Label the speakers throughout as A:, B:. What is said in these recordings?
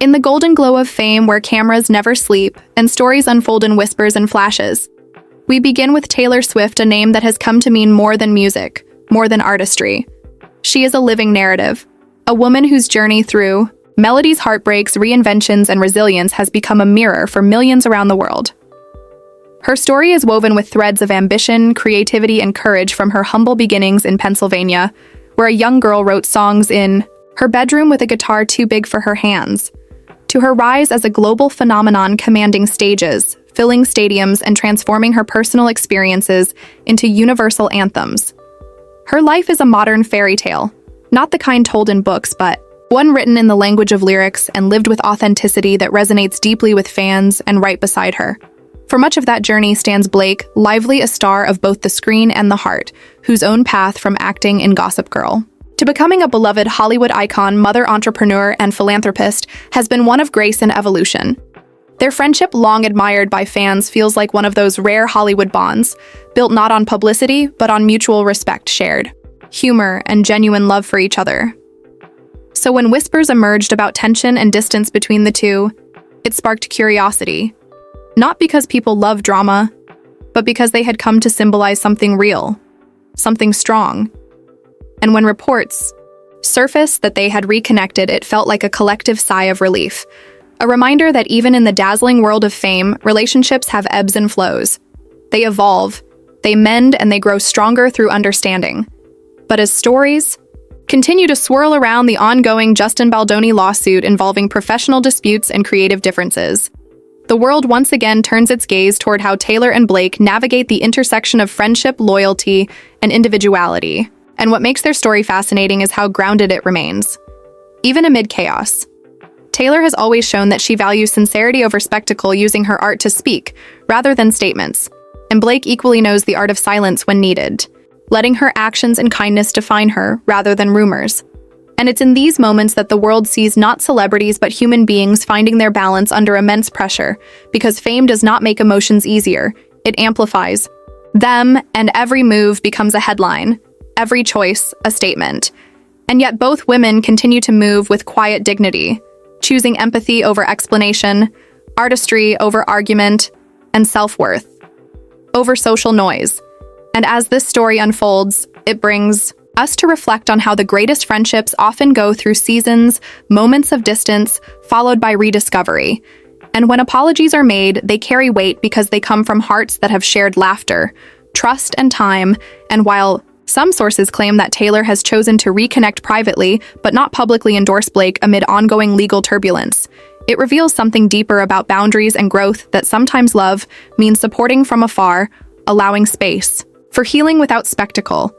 A: In the golden glow of fame where cameras never sleep and stories unfold in whispers and flashes, we begin with Taylor Swift, a name that has come to mean more than music, more than artistry. She is a living narrative, a woman whose journey through melodies, heartbreaks, reinventions, and resilience has become a mirror for millions around the world. Her story is woven with threads of ambition, creativity, and courage from her humble beginnings in Pennsylvania, where a young girl wrote songs in her bedroom with a guitar too big for her hands, to her rise as a global phenomenon commanding stages, filling stadiums, and transforming her personal experiences into universal anthems. Her life is a modern fairy tale, not the kind told in books, but one written in the language of lyrics and lived with authenticity that resonates deeply with fans. And right beside her, for much of that journey, stands Blake, lively a star of both the screen and the heart, whose own path from acting in Gossip Girl to becoming a beloved Hollywood icon, mother, entrepreneur, and philanthropist has been one of grace and evolution. Their friendship, long admired by fans, feels like one of those rare Hollywood bonds, built not on publicity, but on mutual respect shared, humor, and genuine love for each other. So when whispers emerged about tension and distance between the two, it sparked curiosity. Not because people love drama, but because they had come to symbolize something real, something strong. And when reports surfaced that they had reconnected, it felt like a collective sigh of relief. A reminder that even in the dazzling world of fame, relationships have ebbs and flows. They evolve, they mend, and they grow stronger through understanding. But as stories continue to swirl around the ongoing Justin Baldoni lawsuit involving professional disputes and creative differences, the world once again turns its gaze toward how Taylor and Blake navigate the intersection of friendship, loyalty, and individuality. And what makes their story fascinating is how grounded it remains. Even amid chaos, Taylor has always shown that she values sincerity over spectacle, using her art to speak, rather than statements. And Blake equally knows the art of silence when needed, letting her actions and kindness define her, rather than rumors. And it's in these moments that the world sees not celebrities but human beings finding their balance under immense pressure, because fame does not make emotions easier, it amplifies them, and every move becomes a headline, every choice a statement. And yet both women continue to move with quiet dignity, choosing empathy over explanation, artistry over argument, and self-worth over social noise. And as this story unfolds, it brings us to reflect on how the greatest friendships often go through seasons, moments of distance, followed by rediscovery. And when apologies are made, they carry weight because they come from hearts that have shared laughter, trust, and time. And while some sources claim that Taylor has chosen to reconnect privately, but not publicly endorse Blake amid ongoing legal turbulence, it reveals something deeper about boundaries and growth, that sometimes love means supporting from afar, allowing space for healing without spectacle.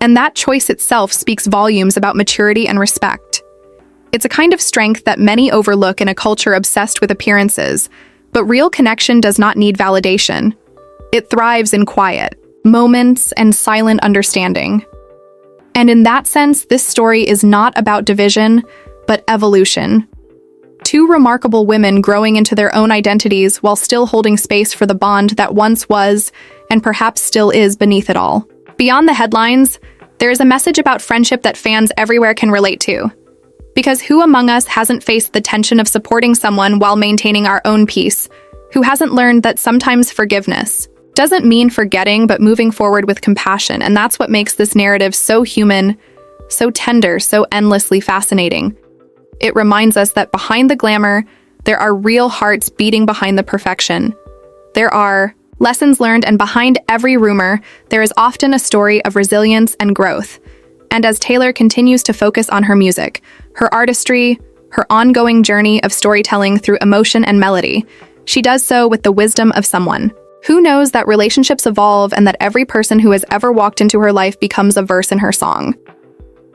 A: And that choice itself speaks volumes about maturity and respect. It's a kind of strength that many overlook in a culture obsessed with appearances, but real connection does not need validation. It thrives in quiet moments and silent understanding. And in that sense, this story is not about division, but evolution. Two remarkable women growing into their own identities while still holding space for the bond that once was, and perhaps still is, beneath it all. Beyond the headlines, there is a message about friendship that fans everywhere can relate to. Because who among us hasn't faced the tension of supporting someone while maintaining our own peace? Who hasn't learned that sometimes forgiveness doesn't mean forgetting, but moving forward with compassion? And that's what makes this narrative so human, so tender, so endlessly fascinating. It reminds us that behind the glamour, there are real hearts beating behind the perfection. There are lessons learned, and behind every rumor, there is often a story of resilience and growth. And as Taylor continues to focus on her music, her artistry, her ongoing journey of storytelling through emotion and melody, she does so with the wisdom of someone who knows that relationships evolve and that every person who has ever walked into her life becomes a verse in her song.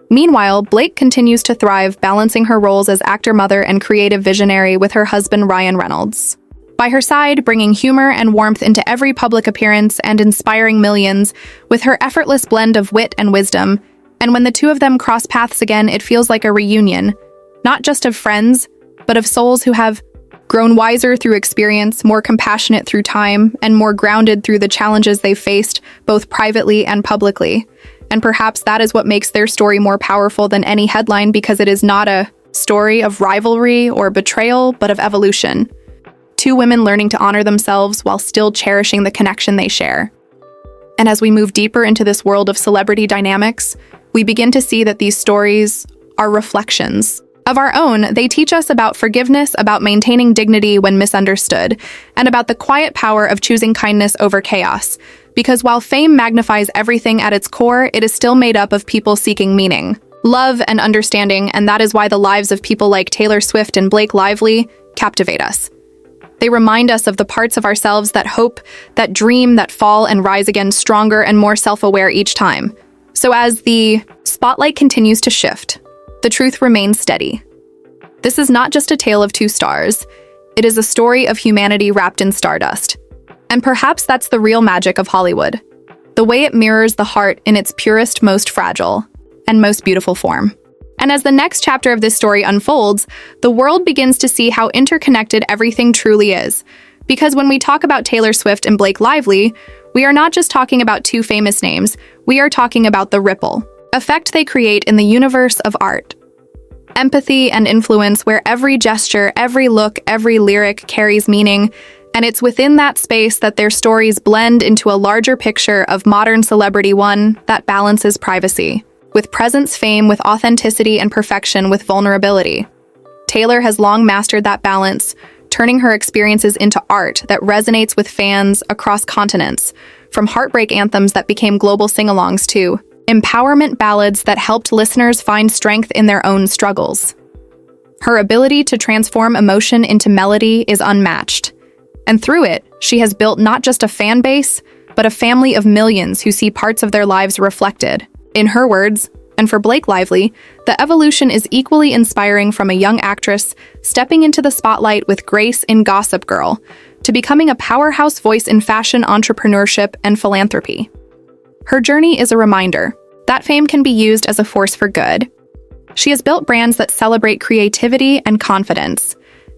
A: Meanwhile, Blake continues to thrive, balancing her roles as actor, mother, and creative visionary with her husband Ryan Reynolds by her side, bringing humor and warmth into every public appearance and inspiring millions with her effortless blend of wit and wisdom. And when the two of them cross paths again, it feels like a reunion, not just of friends, but of souls who have grown wiser through experience, more compassionate through time, and more grounded through the challenges they've faced, both privately and publicly. And perhaps that is what makes their story more powerful than any headline, because it is not a story of rivalry or betrayal, but of evolution. Two women learning to honor themselves while still cherishing the connection they share. And as we move deeper into this world of celebrity dynamics, we begin to see that these stories are reflections of our own. They teach us about forgiveness, about maintaining dignity when misunderstood, and about the quiet power of choosing kindness over chaos. Because while fame magnifies everything at its core, it is still made up of people seeking meaning, love, and understanding, and that is why the lives of people like Taylor Swift and Blake Lively captivate us. They remind us of the parts of ourselves that hope, that dream, that fall and rise again stronger and more self-aware each time. So as the spotlight continues to shift, the truth remains steady. This is not just a tale of two stars. It is a story of humanity wrapped in stardust. And perhaps that's the real magic of Hollywood, the way it mirrors the heart in its purest, most fragile, and most beautiful form. And as the next chapter of this story unfolds, the world begins to see how interconnected everything truly is. Because when we talk about Taylor Swift and Blake Lively, we are not just talking about two famous names, we are talking about the ripple effect they create in the universe of art. Empathy and influence where every gesture, every look, every lyric carries meaning, and it's within that space that their stories blend into a larger picture of modern celebrity, one that balances privacy with presence, fame with authenticity, and perfection with vulnerability. Taylor has long mastered that balance, turning her experiences into art that resonates with fans across continents, from heartbreak anthems that became global sing-alongs to empowerment ballads that helped listeners find strength in their own struggles. Her ability to transform emotion into melody is unmatched, and through it, she has built not just a fan base, but a family of millions who see parts of their lives reflected. In her words, and for Blake Lively, the evolution is equally inspiring, from a young actress stepping into the spotlight with grace in Gossip Girl to becoming a powerhouse voice in fashion, entrepreneurship, and philanthropy. Her journey is a reminder that fame can be used as a force for good. She has built brands that celebrate creativity and confidence,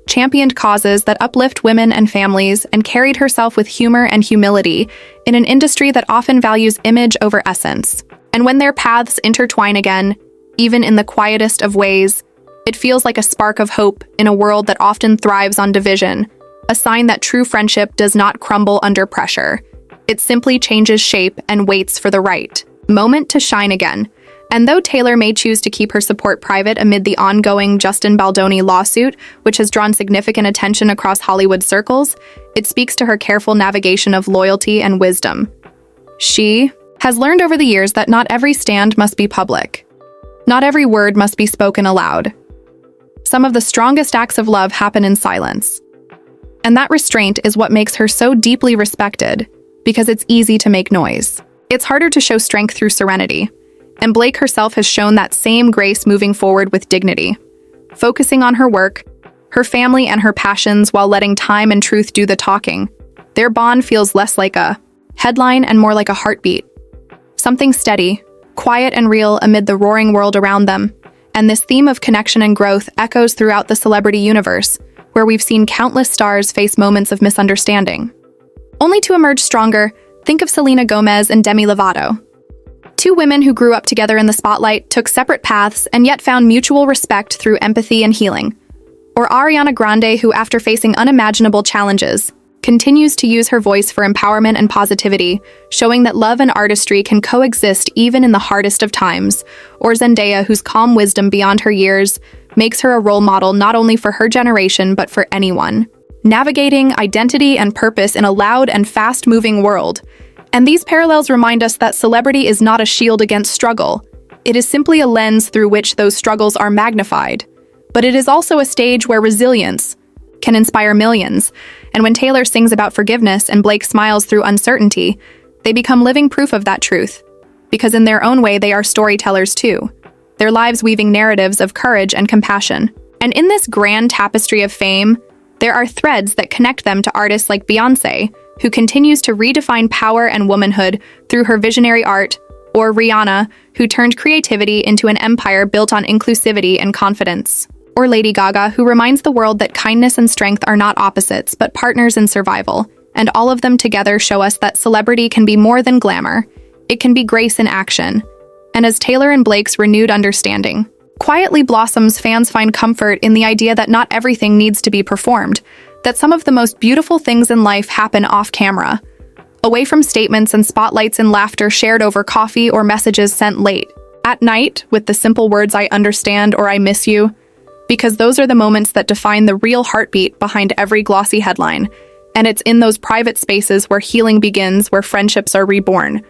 A: championed causes that uplift women and families, and carried herself with humor and humility in an industry that often values image over essence. And when their paths intertwine again, even in the quietest of ways, it feels like a spark of hope in a world that often thrives on division, a sign that true friendship does not crumble under pressure. It simply changes shape and waits for the right moment to shine again. And though Taylor may choose to keep her support private amid the ongoing Justin Baldoni lawsuit, which has drawn significant attention across Hollywood circles, it speaks to her careful navigation of loyalty and wisdom. She has learned over the years that not every stand must be public. Not every word must be spoken aloud. Some of the strongest acts of love happen in silence. And that restraint is what makes her so deeply respected, because it's easy to make noise. It's harder to show strength through serenity. And Blake herself has shown that same grace, moving forward with dignity, focusing on her work, her family, and her passions while letting time and truth do the talking. Their bond feels less like a headline and more like a heartbeat. Something steady, quiet and real amid the roaring world around them. And this theme of connection and growth echoes throughout the celebrity universe, where we've seen countless stars face moments of misunderstanding, only to emerge stronger. Think of Selena Gomez and Demi Lovato. Two women who grew up together in the spotlight, took separate paths, and yet found mutual respect through empathy and healing. Or Ariana Grande, who, after facing unimaginable challenges, continues to use her voice for empowerment and positivity, showing that love and artistry can coexist even in the hardest of times. Or Zendaya, whose calm wisdom beyond her years makes her a role model not only for her generation but for anyone, navigating identity and purpose in a loud and fast-moving world. And these parallels remind us that celebrity is not a shield against struggle. It is simply a lens through which those struggles are magnified. But it is also a stage where resilience can inspire millions. And when Taylor sings about forgiveness and Blake smiles through uncertainty, they become living proof of that truth. Because in their own way, they are storytellers too, their lives weaving narratives of courage and compassion. And in this grand tapestry of fame, there are threads that connect them to artists like Beyoncé, who continues to redefine power and womanhood through her visionary art, or Rihanna, who turned creativity into an empire built on inclusivity and confidence. Or Lady Gaga, who reminds the world that kindness and strength are not opposites, but partners in survival. And all of them together show us that celebrity can be more than glamour. It can be grace in action. And as Taylor and Blake's renewed understanding quietly blossoms, fans find comfort in the idea that not everything needs to be performed, that some of the most beautiful things in life happen off-camera, away from statements and spotlights and laughter shared over coffee or messages sent late at night with the simple words "I understand" or "I miss you," because those are the moments that define the real heartbeat behind every glossy headline. And it's in those private spaces where healing begins, where friendships are reborn,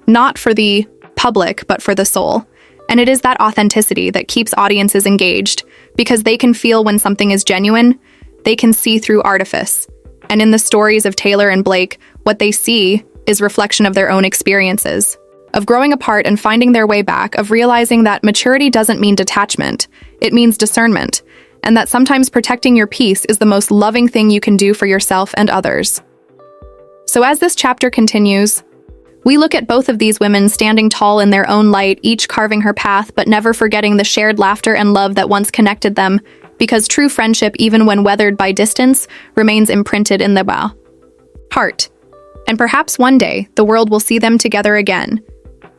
A: not for the public, but for the soul. And it is that authenticity that keeps audiences engaged, because they can feel when something is genuine, they can see through artifice. And in the stories of Taylor and Blake, what they see is reflection of their own experiences, of growing apart and finding their way back, of realizing that maturity doesn't mean detachment, it means discernment, and that sometimes protecting your peace is the most loving thing you can do for yourself and others. So as this chapter continues, we look at both of these women standing tall in their own light, each carving her path, but never forgetting the shared laughter and love that once connected them, because true friendship, even when weathered by distance, remains imprinted in the heart. And perhaps one day, the world will see them together again,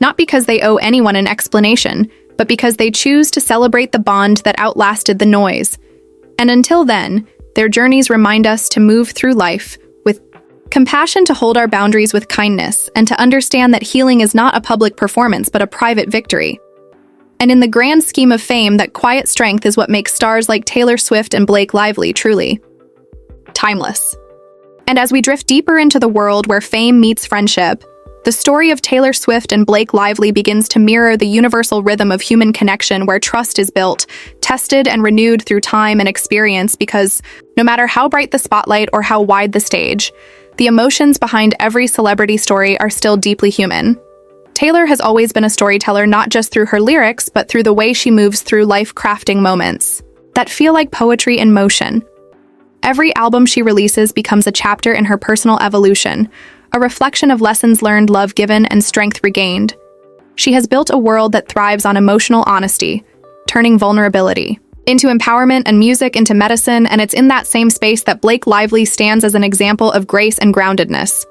A: not because they owe anyone an explanation, but because they choose to celebrate the bond that outlasted the noise. And until then, their journeys remind us to move through life with compassion, to hold our boundaries with kindness, and to understand that healing is not a public performance, but a private victory. And in the grand scheme of fame, that quiet strength is what makes stars like Taylor Swift and Blake Lively truly timeless. And as we drift deeper into the world where fame meets friendship, the story of Taylor Swift and Blake Lively begins to mirror the universal rhythm of human connection, where trust is built, tested, and renewed through time and experience, because no matter how bright the spotlight or how wide the stage, the emotions behind every celebrity story are still deeply human. Taylor has always been a storyteller, not just through her lyrics, but through the way she moves through life, crafting moments that feel like poetry in motion. Every album she releases becomes a chapter in her personal evolution, a reflection of lessons learned, love given, and strength regained. She has built a world that thrives on emotional honesty, turning vulnerability into empowerment and music into medicine, and it's in that same space that Blake Lively stands as an example of grace and groundedness.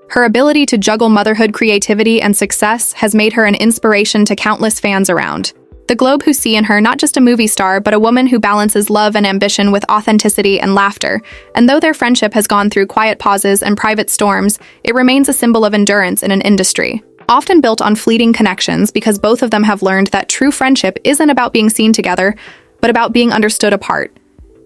A: Her ability to juggle motherhood, creativity, and success has made her an inspiration to countless fans around the globe who see in her not just a movie star, but a woman who balances love and ambition with authenticity and laughter. And though their friendship has gone through quiet pauses and private storms, it remains a symbol of endurance in an industry often built on fleeting connections, because both of them have learned that true friendship isn't about being seen together, but about being understood apart.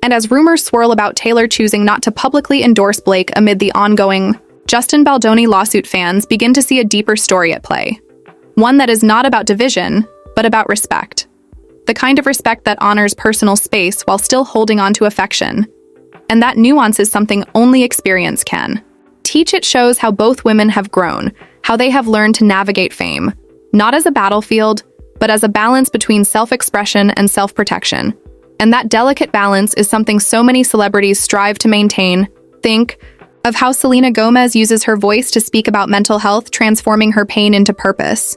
A: And as rumors swirl about Taylor choosing not to publicly endorse Blake amid the ongoing Justin Baldoni lawsuit, fans begin to see a deeper story at play. One that is not about division, but about respect. The kind of respect that honors personal space while still holding on to affection. And that nuance is something only experience can teach. It shows how both women have grown, how they have learned to navigate fame, not as a battlefield, but as a balance between self-expression and self-protection. And that delicate balance is something so many celebrities strive to maintain. Think of how Selena Gomez uses her voice to speak about mental health, transforming her pain into purpose.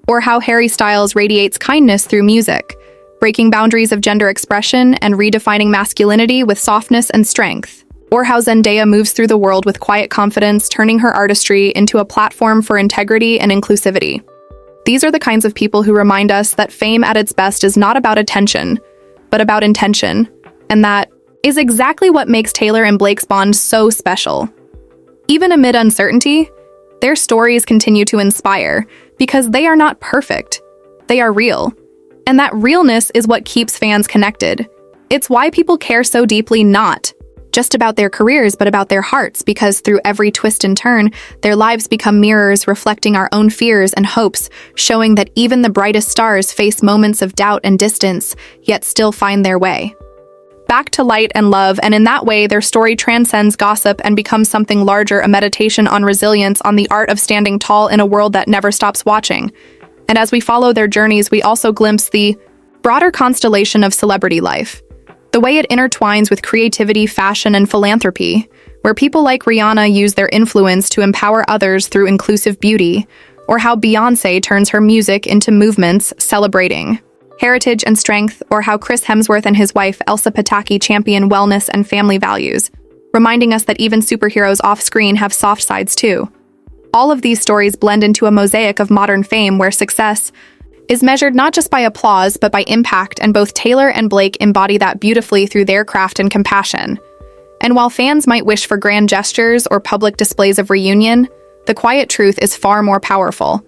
A: Or how Harry Styles radiates kindness through music, breaking boundaries of gender expression and redefining masculinity with softness and strength. Or how Zendaya moves through the world with quiet confidence, turning her artistry into a platform for integrity and inclusivity. These are the kinds of people who remind us that fame at its best is not about attention, but about intention. And that is exactly what makes Taylor and Blake's bond so special. Even amid uncertainty, their stories continue to inspire, because they are not perfect. They are real. And that realness is what keeps fans connected. It's why people care so deeply, not just about their careers, but about their hearts, because through every twist and turn, their lives become mirrors reflecting our own fears and hopes, showing that even the brightest stars face moments of doubt and distance, yet still find their way back to light and love. And in that way, their story transcends gossip and becomes something larger, a meditation on resilience, on the art of standing tall in a world that never stops watching. And as we follow their journeys, we also glimpse the broader constellation of celebrity life, the way it intertwines with creativity, fashion, and philanthropy, where people like Rihanna use their influence to empower others through inclusive beauty, or how Beyoncé turns her music into movements celebrating heritage and strength, or how Chris Hemsworth and his wife Elsa Pataky champion wellness and family values, reminding us that even superheroes off-screen have soft sides too. All of these stories blend into a mosaic of modern fame where success is measured not just by applause but by impact, and both Taylor and Blake embody that beautifully through their craft and compassion. And while fans might wish for grand gestures or public displays of reunion, the quiet truth is far more powerful.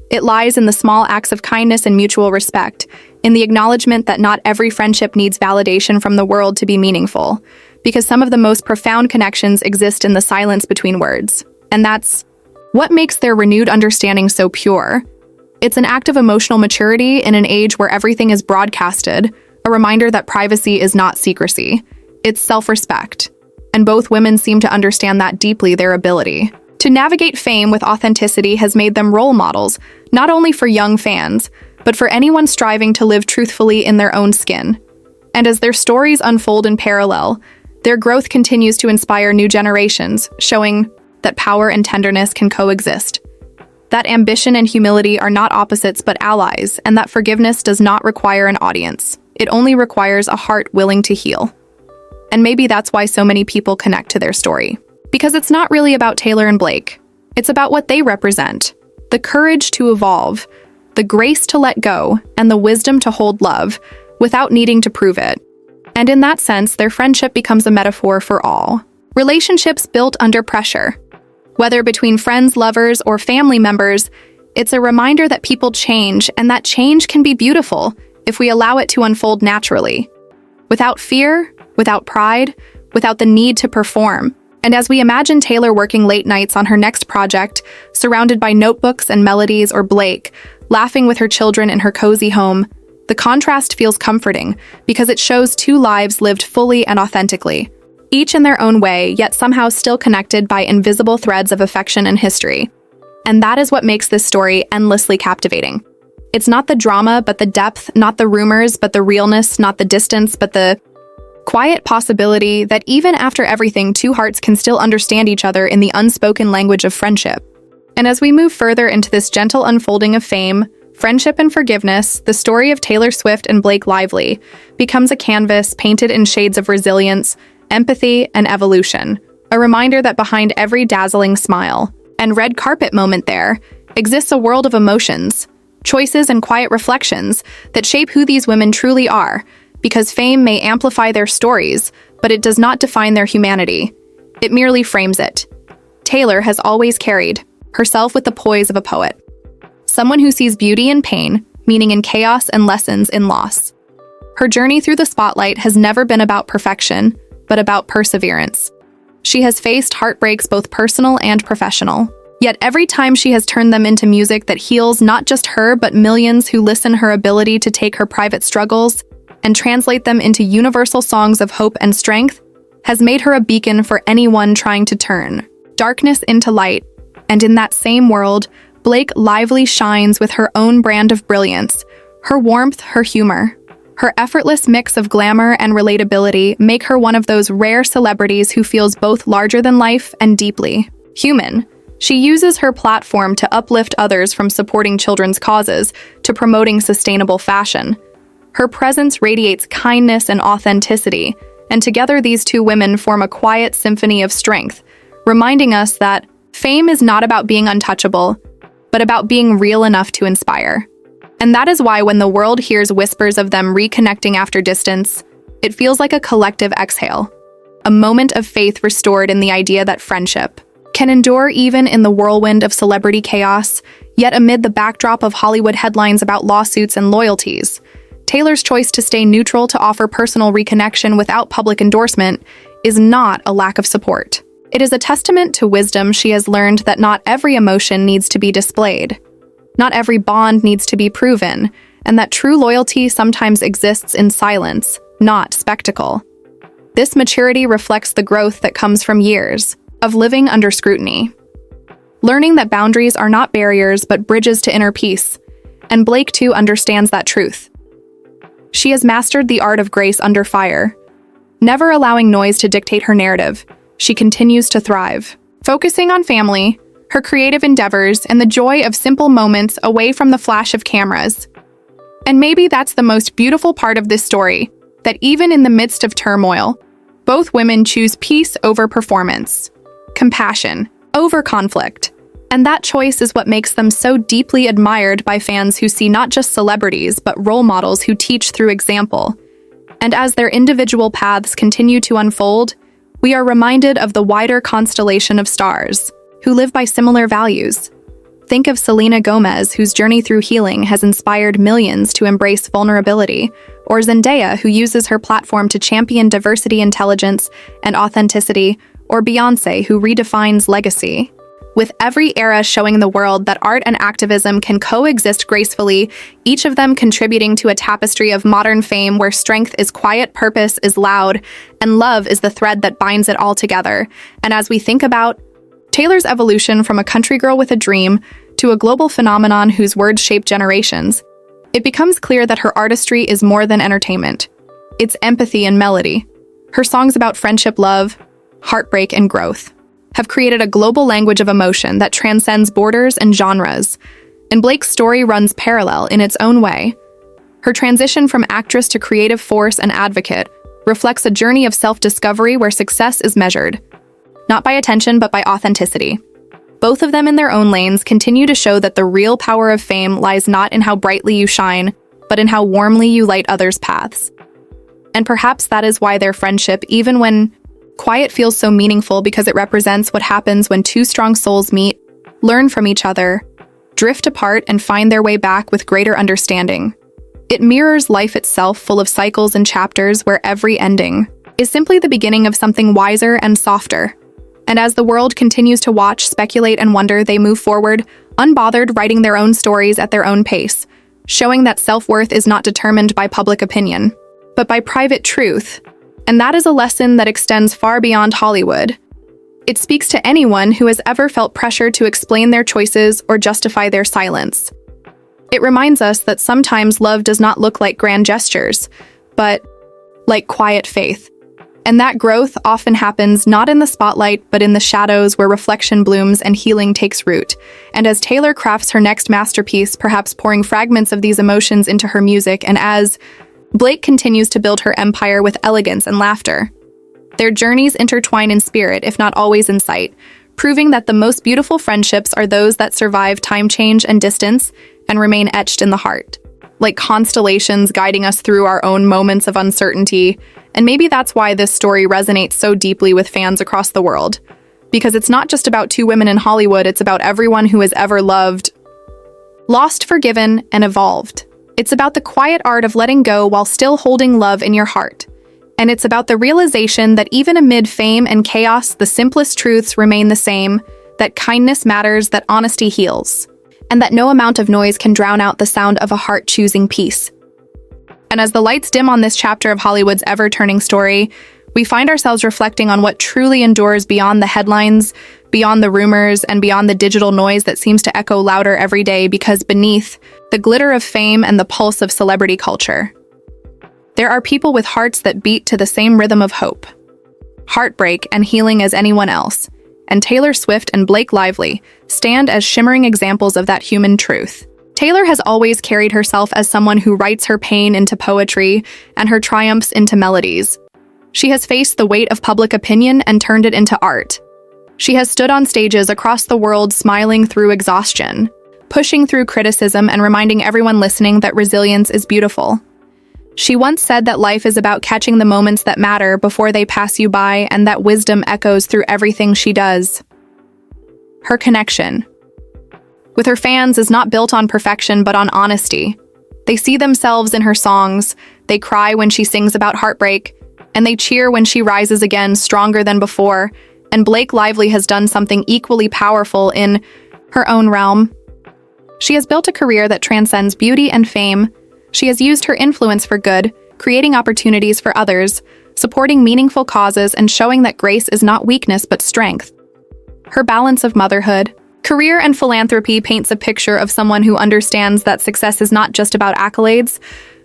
A: It lies in the small acts of kindness and mutual respect, in the acknowledgement that not every friendship needs validation from the world to be meaningful, because some of the most profound connections exist in the silence between words. And that's what makes their renewed understanding so pure. It's an act of emotional maturity in an age where everything is broadcasted, a reminder that privacy is not secrecy. It's self-respect. And both women seem to understand that deeply. Their ability to navigate fame with authenticity has made them role models, not only for young fans, but for anyone striving to live truthfully in their own skin. And as their stories unfold in parallel, their growth continues to inspire new generations, showing that power and tenderness can coexist. That ambition and humility are not opposites but allies, and that forgiveness does not require an audience. It only requires a heart willing to heal. And maybe that's why so many people connect to their story. Because it's not really about Taylor and Blake. It's about what they represent. The courage to evolve, the grace to let go, and the wisdom to hold love without needing to prove it. And in that sense, their friendship becomes a metaphor for all relationships built under pressure. Whether between friends, lovers, or family members, it's a reminder that people change, and that change can be beautiful if we allow it to unfold naturally. Without fear, without pride, without the need to perform. And as we imagine Taylor working late nights on her next project, surrounded by notebooks and melodies, or Blake laughing with her children in her cozy home, the contrast feels comforting because it shows two lives lived fully and authentically, each in their own way, yet somehow still connected by invisible threads of affection and history. And that is what makes this story endlessly captivating. It's not the drama, but the depth, not the rumors, but the realness, not the distance, but the quiet possibility that even after everything, two hearts can still understand each other in the unspoken language of friendship. And as we move further into this gentle unfolding of fame, friendship, and forgiveness, the story of Taylor Swift and Blake Lively becomes a canvas painted in shades of resilience, empathy, and evolution, a reminder that behind every dazzling smile and red carpet moment there exists a world of emotions, choices, and quiet reflections that shape who these women truly are, because fame may amplify their stories, but it does not define their humanity. It merely frames it. Taylor has always carried herself with the poise of a poet, someone who sees beauty in pain, meaning in chaos, and lessons in loss. Her journey through the spotlight has never been about perfection, but about perseverance. She has faced heartbreaks, both personal and professional. Yet every time she has turned them into music that heals not just her, but millions who listen. Her ability to take her private struggles and translate them into universal songs of hope and strength has made her a beacon for anyone trying to turn darkness into light. And in that same world, Blake Lively shines with her own brand of brilliance. Her warmth, her humor, her effortless mix of glamour and relatability make her one of those rare celebrities who feels both larger than life and deeply human. She uses her platform to uplift others, from supporting children's causes to promoting sustainable fashion. Her presence radiates kindness and authenticity, and together these two women form a quiet symphony of strength, reminding us that fame is not about being untouchable, but about being real enough to inspire. And that is why when the world hears whispers of them reconnecting after distance, it feels like a collective exhale, a moment of faith restored in the idea that friendship can endure even in the whirlwind of celebrity chaos. Yet amid the backdrop of Hollywood headlines about lawsuits and loyalties, Taylor's choice to stay neutral, to offer personal reconnection without public endorsement, is not a lack of support. It is a testament to wisdom. She has learned that not every emotion needs to be displayed. Not every bond needs to be proven, and that true loyalty sometimes exists in silence, not spectacle. This maturity reflects the growth that comes from years of living under scrutiny, learning that boundaries are not barriers but bridges to inner peace, and Blake too understands that truth. She has mastered the art of grace under fire. Never allowing noise to dictate her narrative, she continues to thrive, focusing on family, her creative endeavors, and the joy of simple moments away from the flash of cameras. And maybe that's the most beautiful part of this story, that even in the midst of turmoil, both women choose peace over performance, compassion over conflict, And that choice is what makes them so deeply admired by fans who see not just celebrities, but role models who teach through example. And as their individual paths continue to unfold, we are reminded of the wider constellation of stars who live by similar values. Think of Selena Gomez, whose journey through healing has inspired millions to embrace vulnerability, or Zendaya, who uses her platform to champion diversity, intelligence, and authenticity, or Beyoncé, who redefines legacy. With every era showing the world that art and activism can coexist gracefully, each of them contributing to a tapestry of modern fame where strength is quiet, purpose is loud, and love is the thread that binds it all together. And as we think about Taylor's evolution from a country girl with a dream to a global phenomenon whose words shape generations, it becomes clear that her artistry is more than entertainment. It's empathy and melody. Her songs about friendship, love, heartbreak, and growth have created a global language of emotion that transcends borders and genres, and Blake's story runs parallel in its own way. Her transition from actress to creative force and advocate reflects a journey of self-discovery where success is measured not by attention, but by authenticity. Both of them in their own lanes continue to show that the real power of fame lies not in how brightly you shine, but in how warmly you light others' paths. And perhaps that is why their friendship, even when quiet, feels so meaningful, because it represents what happens when two strong souls meet, learn from each other, drift apart, and find their way back with greater understanding. It mirrors life itself, full of cycles and chapters where every ending is simply the beginning of something wiser and softer. And as the world continues to watch, speculate, and wonder, they move forward, unbothered, writing their own stories at their own pace, showing that self-worth is not determined by public opinion, but by private truth. And that is a lesson that extends far beyond Hollywood. It speaks to anyone who has ever felt pressure to explain their choices or justify their silence. It reminds us that sometimes love does not look like grand gestures, but like quiet faith. And that growth often happens not in the spotlight, but in the shadows where reflection blooms and healing takes root. And as Taylor crafts her next masterpiece, perhaps pouring fragments of these emotions into her music, and as Blake continues to build her empire with elegance and laughter, their journeys intertwine in spirit, if not always in sight, proving that the most beautiful friendships are those that survive time change and distance and remain etched in the heart, like constellations guiding us through our own moments of uncertainty. And maybe that's why this story resonates so deeply with fans across the world. Because it's not just about two women in Hollywood, it's about everyone who has ever loved, lost, forgiven, and evolved. It's about the quiet art of letting go while still holding love in your heart. And it's about the realization that even amid fame and chaos, the simplest truths remain the same, that kindness matters, that honesty heals, and that no amount of noise can drown out the sound of a heart choosing peace. And as the lights dim on this chapter of Hollywood's ever-turning story, we find ourselves reflecting on what truly endures beyond the headlines, beyond the rumors, and beyond the digital noise that seems to echo louder every day, because beneath the glitter of fame and the pulse of celebrity culture, there are people with hearts that beat to the same rhythm of hope, heartbreak, and healing as anyone else. And Taylor Swift and Blake Lively stand as shimmering examples of that human truth. Taylor has always carried herself as someone who writes her pain into poetry and her triumphs into melodies. She has faced the weight of public opinion and turned it into art. She has stood on stages across the world smiling through exhaustion, pushing through criticism, and reminding everyone listening that resilience is beautiful. She once said that life is about catching the moments that matter before they pass you by, and that wisdom echoes through everything she does. Her connection with her fans is not built on perfection, but on honesty. They see themselves in her songs, they cry when she sings about heartbreak, and they cheer when she rises again, stronger than before. And Blake Lively has done something equally powerful in her own realm. She has built a career that transcends beauty and fame. She has used her influence for good, creating opportunities for others, supporting meaningful causes, and showing that grace is not weakness but strength. Her balance of motherhood, career, and philanthropy paints a picture of someone who understands that success is not just about accolades,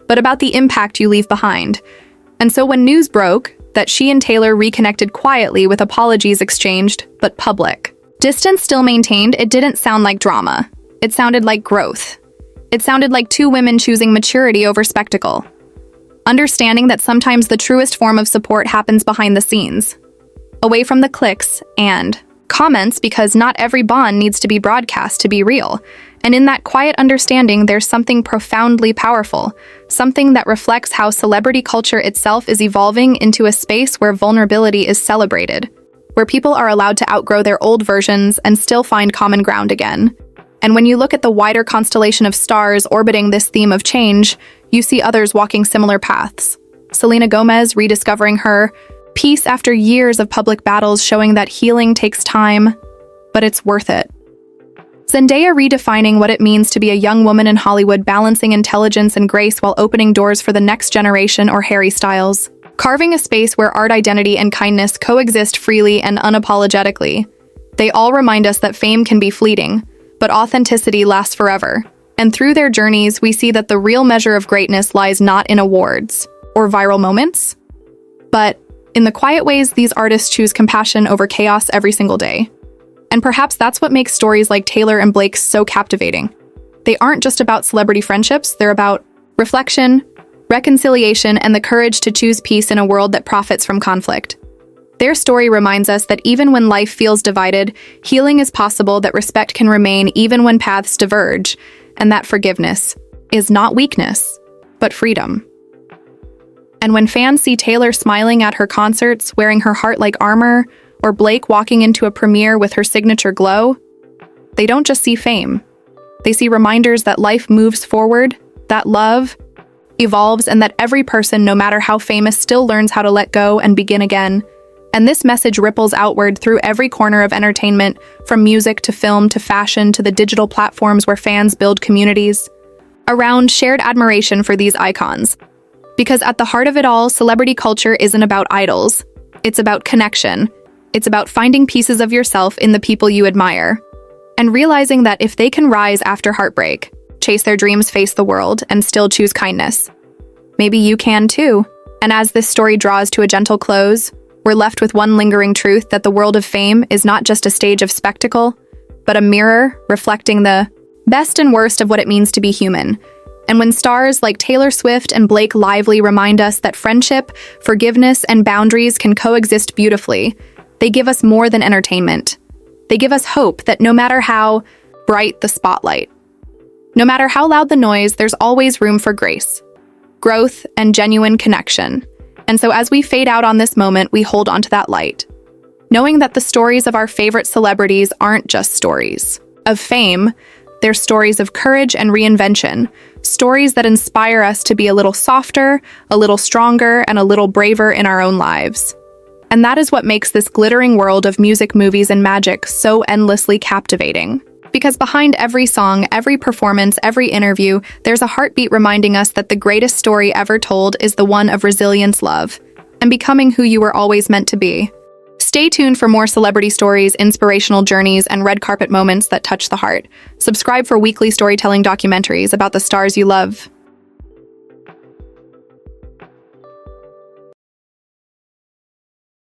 A: but about the impact you leave behind. And so when news broke that she and Taylor reconnected quietly with apologies exchanged, but public distance still maintained, it didn't sound like drama. It sounded like growth. It sounded like two women choosing maturity over spectacle, understanding that sometimes the truest form of support happens behind the scenes, away from the clicks and comments because not every bond needs to be broadcast to be real. And in that quiet understanding, there's something profoundly powerful, something that reflects how celebrity culture itself is evolving into a space where vulnerability is celebrated, where people are allowed to outgrow their old versions and still find common ground again. And when you look at the wider constellation of stars orbiting this theme of change, you see others walking similar paths. Selena Gomez rediscovering her peace after years of public battles, showing that healing takes time, but it's worth it. Zendaya redefining what it means to be a young woman in Hollywood, balancing intelligence and grace while opening doors for the next generation, or Harry Styles, carving a space where art, identity, and kindness coexist freely and unapologetically. They all remind us that fame can be fleeting, but authenticity lasts forever. And through their journeys, we see that the real measure of greatness lies not in awards or viral moments, but in the quiet ways these artists choose compassion over chaos every single day. And perhaps that's what makes stories like Taylor and Blake's so captivating. They aren't just about celebrity friendships, they're about reflection, reconciliation, and the courage to choose peace in a world that profits from conflict. Their story reminds us that even when life feels divided, healing is possible, that respect can remain even when paths diverge, and that forgiveness is not weakness, but freedom. And when fans see Taylor smiling at her concerts, wearing her heart like armor, or Blake walking into a premiere with her signature glow, they don't just see fame. They see reminders that life moves forward, that love evolves, and that every person, no matter how famous, still learns how to let go and begin again. And this message ripples outward through every corner of entertainment, from music to film to fashion to the digital platforms where fans build communities around shared admiration for these icons. Because at the heart of it all, celebrity culture isn't about idols. It's about connection. It's about finding pieces of yourself in the people you admire, and realizing that if they can rise after heartbreak, chase their dreams, face the world, and still choose kindness, maybe you can too. And as this story draws to a gentle close, we're left with one lingering truth: that the world of fame is not just a stage of spectacle, but a mirror reflecting the best and worst of what it means to be human. And when stars like Taylor Swift and Blake Lively remind us that friendship, forgiveness, and boundaries can coexist beautifully, they give us more than entertainment. They give us hope that no matter how bright the spotlight, no matter how loud the noise, there's always room for grace, growth, and genuine connection. And so as we fade out on this moment, we hold onto that light, knowing that the stories of our favorite celebrities aren't just stories of fame. They're stories of courage and reinvention, stories that inspire us to be a little softer, a little stronger, and a little braver in our own lives. And that is what makes this glittering world of music, movies, and magic so endlessly captivating. Because behind every song, every performance, every interview, there's a heartbeat reminding us that the greatest story ever told is the one of resilience, love, and becoming who you were always meant to be. Stay tuned for more celebrity stories, inspirational journeys, and red carpet moments that touch the heart. Subscribe for weekly storytelling documentaries about the stars you love.